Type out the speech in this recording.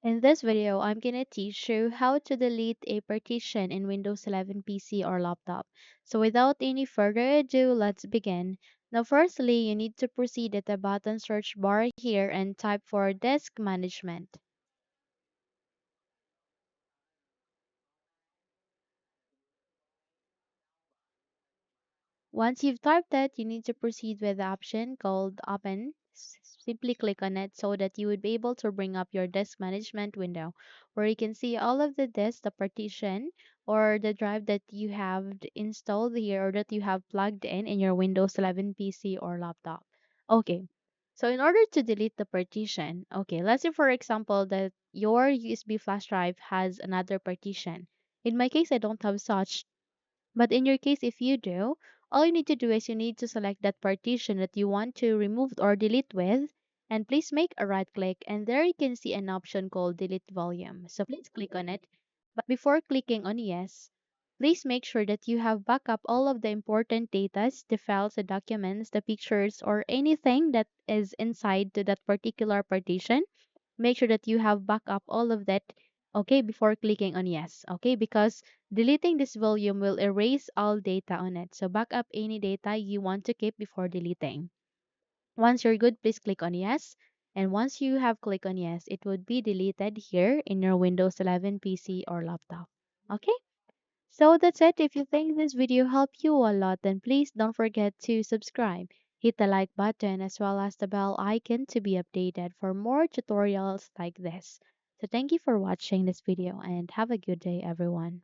In this video, I'm gonna teach you how to delete a partition in Windows 11 PC or laptop. So without any further ado, let's begin. Now firstly, you need to proceed at the button search bar here and type for disk management. Once you've typed that, you need to proceed with the option called Open. Simply click on it so that you would be able to bring up your disk management window where you can see all of the disks, the partition, or the drive that you have installed here or that you have plugged in your Windows 11 PC or laptop. Okay, so in order to delete the partition, okay, let's say for example that your USB flash drive has another partition. In my case, I don't have such, but in your case, if you do, all you need to do is you need to select that partition that you want to remove or delete with, and please make a right click, and there you can see an option called delete volume. So please click on it. But before clicking on yes, please make sure that you have backup all of the important data, the files, the documents, the pictures, or anything that is inside to that particular partition. Make sure that you have backup all of that, okay, before clicking on yes, okay, because deleting this volume will erase all data on it. So back up any data you want to keep before deleting. Once you're good, please click on yes. And once you have clicked on yes, it would be deleted here in your Windows 11 PC or laptop. Okay? So that's it. If you think this video helped you a lot, then please don't forget to subscribe. Hit the like button as well as the bell icon to be updated for more tutorials like this. So thank you for watching this video and have a good day everyone.